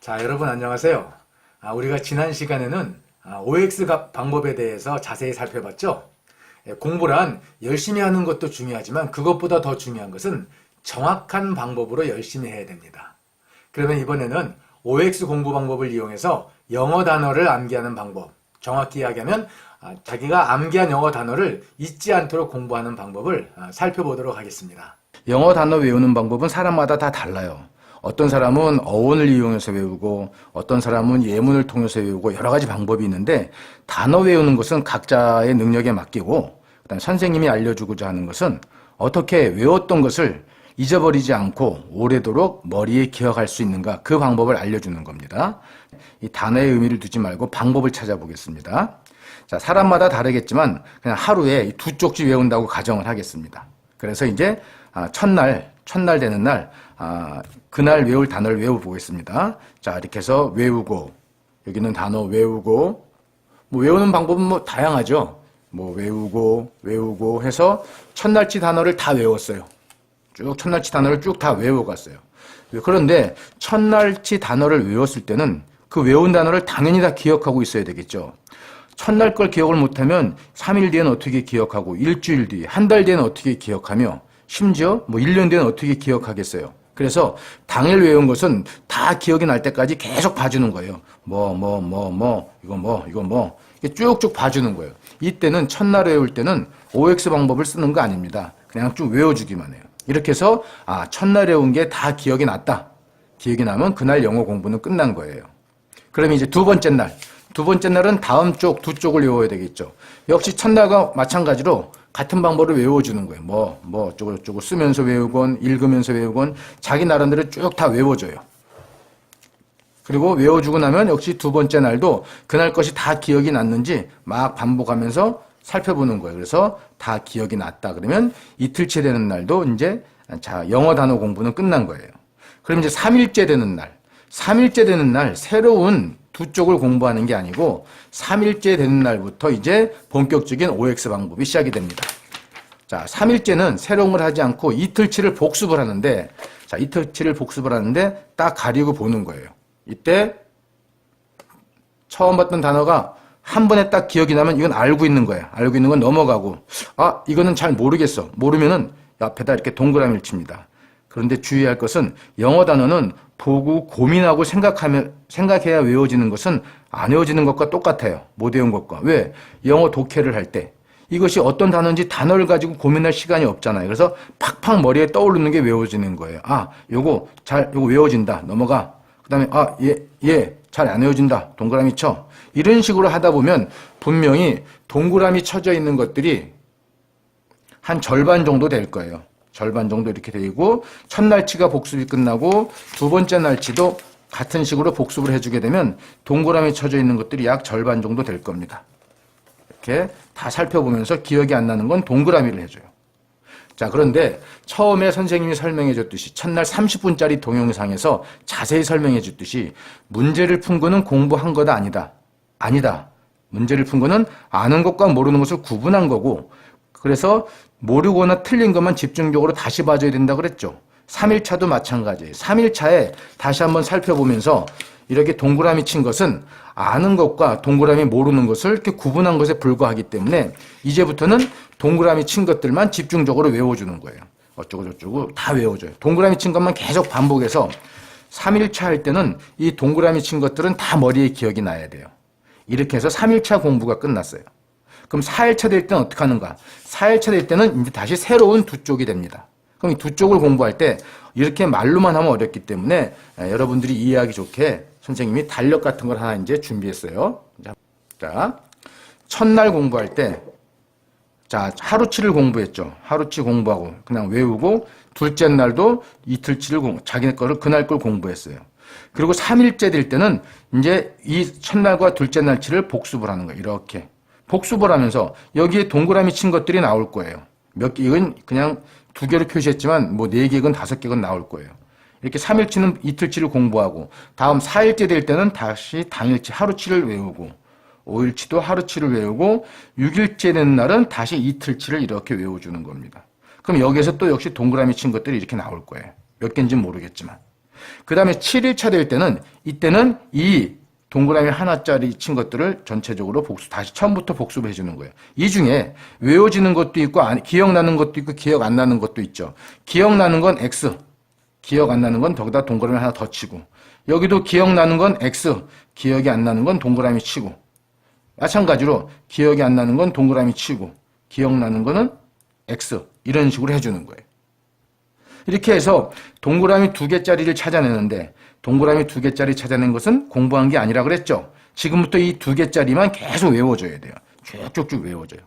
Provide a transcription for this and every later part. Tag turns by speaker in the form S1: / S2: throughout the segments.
S1: 자, 여러분 안녕하세요. 우리가 지난 시간에는 OX 방법에 대해서 자세히 살펴봤죠. 공부란 열심히 하는 것도 중요하지만 그것보다 더 중요한 것은 정확한 방법으로 열심히 해야 됩니다. 그러면 이번에는 OX 공부 방법을 이용해서 영어 단어를 암기하는 방법, 정확히 이야기하면 자기가 암기한 영어 단어를 잊지 않도록 공부하는 방법을 살펴보도록 하겠습니다.
S2: 영어 단어 외우는 방법은 사람마다 다 달라요. 어떤 사람은 어원을 이용해서 외우고 어떤 사람은 예문을 통해서 외우고 여러 가지 방법이 있는데 단어 외우는 것은 각자의 능력에 맡기고 그다음 선생님이 알려주고자 하는 것은 어떻게 외웠던 것을 잊어버리지 않고 오래도록 머리에 기억할 수 있는가 그 방법을 알려주는 겁니다. 이 단어의 의미를 두지 말고 방법을 찾아보겠습니다. 자, 사람마다 다르겠지만 그냥 하루에 두 쪽지 외운다고 가정을 하겠습니다. 그래서 이제 첫날 되는 날 그날 외울 단어를 외워보겠습니다. 자, 이렇게 해서 외우고 여기는 단어 외우고 외우는 방법은 다양하죠. 외우고 해서 첫날치 단어를 다 외웠어요. 쭉 첫날치 단어를 쭉 다 외워갔어요. 그런데 첫날치 단어를 외웠을 때는 그 외운 단어를 당연히 다 기억하고 있어야 되겠죠. 첫날 걸 기억을 못하면 3일 뒤에는 어떻게 기억하고 일주일 뒤에 한 달 뒤에는 어떻게 기억하며 심지어 1년 뒤에는 어떻게 기억하겠어요. 그래서 당일 외운 것은 다 기억이 날 때까지 계속 봐주는 거예요. 이거 쭉쭉 봐주는 거예요. 이때는 첫날 외울 때는 OX 방법을 쓰는 거 아닙니다. 그냥 쭉 외워주기만 해요. 이렇게 해서 첫날 외운 게 다 기억이 났다. 기억이 나면 그날 영어 공부는 끝난 거예요. 그러면 이제 두 번째 날은 다음 쪽 두 쪽을 외워야 되겠죠. 역시 첫날과 마찬가지로 같은 방법을 외워주는 거예요. 어쩌고 쓰면서 외우건 읽으면서 외우건 자기 나름대로 쭉 다 외워줘요. 그리고 외워주고 나면 역시 두 번째 날도 그날 것이 다 기억이 났는지 막 반복하면서 살펴보는 거예요. 그래서 다 기억이 났다. 그러면 이틀째 되는 날도 이제 영어 단어 공부는 끝난 거예요. 그럼 이제 3일째 되는 날 새로운 두 쪽을 공부하는 게 아니고 3일째 되는 날부터 이제 본격적인 OX 방법이 시작이 됩니다. 자, 3일째는 새로운 걸 하지 않고 이틀치를 복습을 하는데 딱 가리고 보는 거예요. 이때 처음 봤던 단어가 한 번에 딱 기억이 나면 이건 알고 있는 거예요. 알고 있는 건 넘어가고 이거는 잘 모르겠어. 모르면은 옆에다 이렇게 동그라미를 칩니다. 그런데 주의할 것은 영어 단어는 보고 고민하고 생각해야 외워지는 것은 안 외워지는 것과 똑같아요. 못 외운 것과. 왜? 영어 독해를 할 때 이것이 어떤 단어인지 단어를 가지고 고민할 시간이 없잖아요. 그래서 팍팍 머리에 떠오르는 게 외워지는 거예요. 요거 외워진다. 넘어가. 그 다음에 잘 안 외워진다. 동그라미 쳐. 이런 식으로 하다 보면 분명히 동그라미 쳐져 있는 것들이 한 절반 정도 될 거예요. 절반 정도 이렇게 되고 첫 날치가 복습이 끝나고 두 번째 날치도 같은 식으로 복습을 해주게 되면 동그라미 쳐져 있는 것들이 약 절반 정도 될 겁니다. 이렇게 다 살펴보면서 기억이 안 나는 건 동그라미를 해줘요. 자, 그런데 처음에 선생님이 설명해 줬듯이 첫날 30분짜리 동영상에서 자세히 설명해 줬듯이 문제를 푼 거는 공부한 거다 아니다. 문제를 푼 거는 아는 것과 모르는 것을 구분한 거고 그래서 모르거나 틀린 것만 집중적으로 다시 봐줘야 된다 그랬죠. 3일차도 마찬가지예요. 3일차에 다시 한번 살펴보면서 이렇게 동그라미 친 것은 아는 것과 동그라미 모르는 것을 이렇게 구분한 것에 불과하기 때문에 이제부터는 동그라미 친 것들만 집중적으로 외워주는 거예요. 어쩌고 다 외워줘요. 동그라미 친 것만 계속 반복해서 3일차 할 때는 이 동그라미 친 것들은 다 머리에 기억이 나야 돼요. 이렇게 해서 3일차 공부가 끝났어요. 그럼 4일차 될 때는 어떻게 하는가? 4일차 될 때는 이제 다시 새로운 두 쪽이 됩니다. 그럼 이 두 쪽을 공부할 때 이렇게 말로만 하면 어렵기 때문에 여러분들이 이해하기 좋게 선생님이 달력 같은 걸 하나 이제 준비했어요. 자, 첫날 공부할 때, 하루치를 공부했죠. 하루치 공부하고 그냥 외우고 둘째 날도 이틀치를 자기네 거를 그날 걸 공부했어요. 그리고 3일째 될 때는 이제 이 첫날과 둘째 날치를 복습을 하는 거예요. 이렇게. 복습을 하면서 여기에 동그라미 친 것들이 나올 거예요. 몇 개, 이건 그냥 2개로 표시했지만 4개건 5개건 나올 거예요. 이렇게 3일치는 이틀치를 공부하고 다음 4일째 될 때는 다시 당일치 하루치를 외우고 5일치도 하루치를 외우고 6일째 되는 날은 다시 이틀치를 이렇게 외워주는 겁니다. 그럼 여기에서 또 역시 동그라미 친 것들이 이렇게 나올 거예요. 몇 개인지는 모르겠지만. 그 다음에 7일차 될 때는 이때는 이 동그라미 하나짜리 친 것들을 전체적으로 다시 처음부터 복습을 해주는 거예요. 이 중에 외워지는 것도 있고 기억나는 것도 있고 기억 안 나는 것도 있죠. 기억나는 건 X, 기억 안 나는 건 거기다 동그라미 하나 더 치고, 여기도 기억나는 건 X, 기억이 안 나는 건 동그라미 치고, 마찬가지로 기억이 안 나는 건 동그라미 치고, 기억나는 거는 X, 이런 식으로 해주는 거예요. 이렇게 해서 동그라미 2개짜리를 찾아내는데, 동그라미 2개짜리 찾아낸 것은 공부한 게 아니라 그랬죠. 지금부터 이 2개짜리만 계속 외워줘야 돼요. 쭉쭉쭉 외워줘요.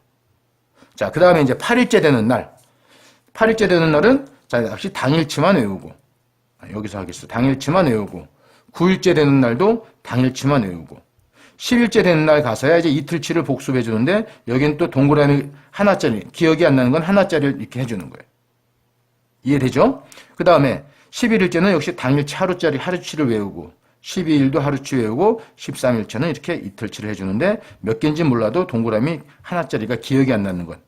S2: 자, 그 다음에 이제 8일째 되는 날. 8일째 되는 날은, 자, 역시 당일치만 외우고, 여기서 하겠어. 당일치만 외우고, 9일째 되는 날도 당일치만 외우고, 10일째 되는 날 가서야 이제 이틀치를 복습해 주는데, 여기는 또 동그라미 하나짜리, 기억이 안 나는 건 하나짜리를 이렇게 해주는 거예요. 이해되죠? 그 다음에 11일째는 역시 당일치 하루짜리 하루치를 외우고, 12일도 하루치 외우고, 13일째는 이렇게 이틀치를 해주는데, 몇 개인지 몰라도 동그라미 하나짜리가 기억이 안 나는 것.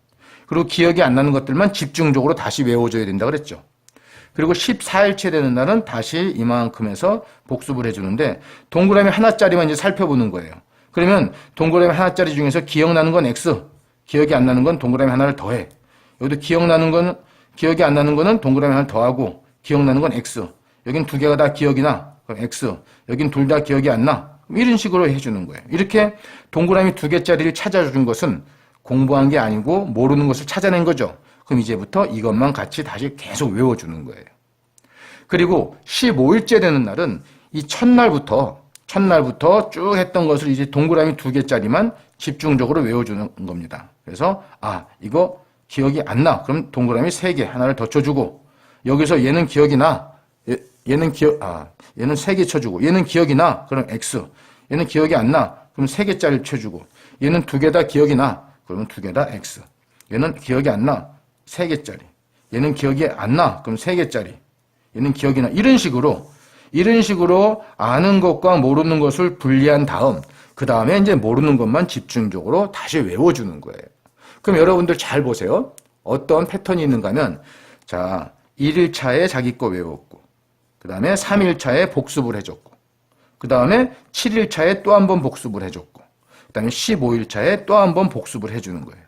S2: 그리고 기억이 안 나는 것들만 집중적으로 다시 외워줘야 된다 그랬죠. 그리고 14일째 되는 날은 다시 이만큼 해서 복습을 해주는데, 동그라미 하나짜리만 이제 살펴보는 거예요. 그러면 동그라미 하나짜리 중에서 기억나는 건 X, 기억이 안 나는 건 동그라미 하나를 더해. 여기도 기억이 안 나는 거는 동그라미 하나를 더하고, 기억나는 건 X. 여긴 2개가 다 기억이 나. 그럼 X. 여긴 둘 다 기억이 안 나. 이런 식으로 해주는 거예요. 이렇게 동그라미 2개짜리를 찾아준 것은 공부한 게 아니고 모르는 것을 찾아낸 거죠. 그럼 이제부터 이것만 같이 다시 계속 외워주는 거예요. 그리고 15일째 되는 날은 이 첫날부터 쭉 했던 것을 이제 동그라미 2개짜리만 집중적으로 외워주는 겁니다. 그래서 이거 기억이 안 나. 그럼 동그라미 3개 하나를 더 쳐주고, 여기서 얘는 기억이 나. 얘는 3개 쳐주고, 얘는 기억이 나. 그럼 X. 얘는 기억이 안 나. 그럼 3개짜리를 쳐주고, 얘는 2개 다 기억이 나. 그러면 2개 다 X. 얘는 기억이 안 나. 3개짜리. 얘는 기억이 안 나. 그럼 3개짜리. 얘는 기억이 나. 이런 식으로 아는 것과 모르는 것을 분리한 다음, 그 다음에 이제 모르는 것만 집중적으로 다시 외워주는 거예요. 그럼 여러분들 잘 보세요. 어떤 패턴이 있는가 하면, 자, 1일차에 자기 거 외웠고, 그 다음에 3일차에 복습을 해줬고, 그 다음에 7일차에 또 한 번 복습을 해줬고, 그 다음에 15일차에 또 한 번 복습을 해주는 거예요.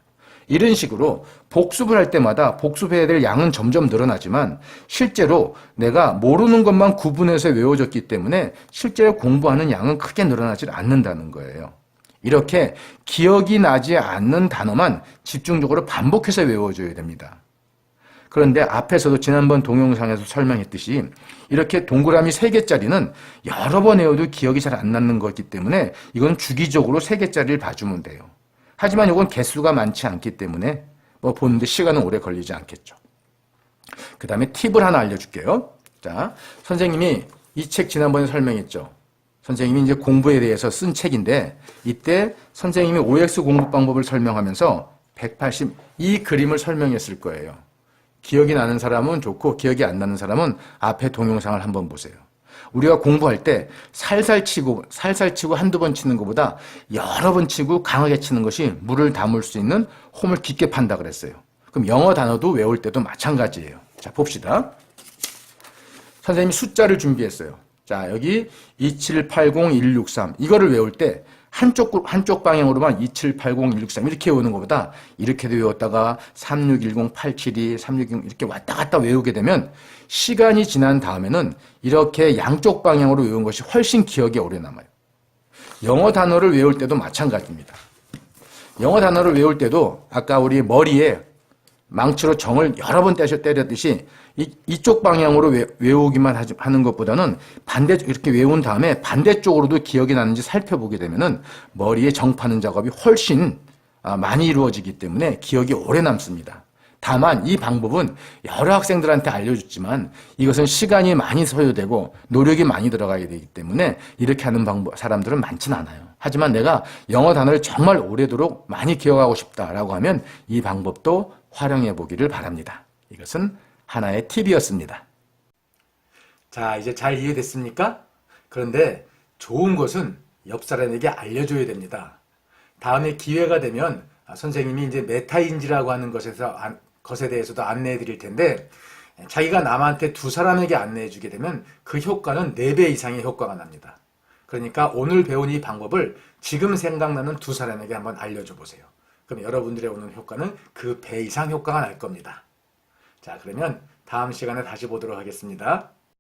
S2: 이런 식으로 복습을 할 때마다 복습해야 될 양은 점점 늘어나지만, 실제로 내가 모르는 것만 구분해서 외워졌기 때문에 실제로 공부하는 양은 크게 늘어나지 않는다는 거예요. 이렇게 기억이 나지 않는 단어만 집중적으로 반복해서 외워줘야 됩니다. 그런데 앞에서도 지난번 동영상에서 설명했듯이 이렇게 동그라미 3개짜리는 여러 번 외워도 기억이 잘 안 나는 거기 때문에 이건 주기적으로 3개짜리를 봐주면 돼요. 하지만 이건 개수가 많지 않기 때문에 보는데 시간은 오래 걸리지 않겠죠. 그 다음에 팁을 하나 알려줄게요. 자, 선생님이 이 책 지난번에 설명했죠. 선생님이 이제 공부에 대해서 쓴 책인데, 이때 선생님이 OX 공부 방법을 설명하면서 180, 이 그림을 설명했을 거예요. 기억이 나는 사람은 좋고 기억이 안 나는 사람은 앞에 동영상을 한번 보세요. 우리가 공부할 때 살살 치고 한두 번 치는 것보다 여러 번 치고 강하게 치는 것이 물을 담을 수 있는 홈을 깊게 판다 그랬어요. 그럼 영어 단어도 외울 때도 마찬가지예요. 자, 봅시다. 선생님이 숫자를 준비했어요. 자, 여기 2780163 이거를 외울 때 한쪽 방향으로만 2780163 이렇게 외우는 것보다 이렇게도 외웠다가 3610-872, 360 이렇게 왔다 갔다 외우게 되면 시간이 지난 다음에는 이렇게 양쪽 방향으로 외운 것이 훨씬 기억에 오래 남아요. 영어 단어를 외울 때도 마찬가지입니다. 영어 단어를 외울 때도 아까 우리 머리에 망치로 정을 여러 번 때렸듯이 이쪽 방향으로 외우기만 하는 것보다는 이렇게 외운 다음에 반대쪽으로도 기억이 나는지 살펴보게 되면은 머리에 정 파는 작업이 훨씬 많이 이루어지기 때문에 기억이 오래 남습니다. 다만 이 방법은 여러 학생들한테 알려줬지만 이것은 시간이 많이 소요되고 노력이 많이 들어가야 되기 때문에 이렇게 하는 사람들은 많진 않아요. 하지만 내가 영어 단어를 정말 오래도록 많이 기억하고 싶다라고 하면 이 방법도 활용해 보기를 바랍니다. 이것은 하나의 팁이었습니다.
S1: 자, 이제 잘 이해됐습니까? 그런데 좋은 것은 옆 사람에게 알려줘야 됩니다. 다음에 기회가 되면 선생님이 이제 메타인지라고 하는 것에 대해서도 안내해 드릴 텐데, 자기가 남한테 두 사람에게 안내해 주게 되면 그 효과는 4배 이상의 효과가 납니다. 그러니까 오늘 배운 이 방법을 지금 생각나는 두 사람에게 한번 알려줘 보세요. 그럼 여러분들의 오는 효과는 그 배 이상 효과가 날 겁니다. 자, 그러면 다음 시간에 다시 보도록 하겠습니다.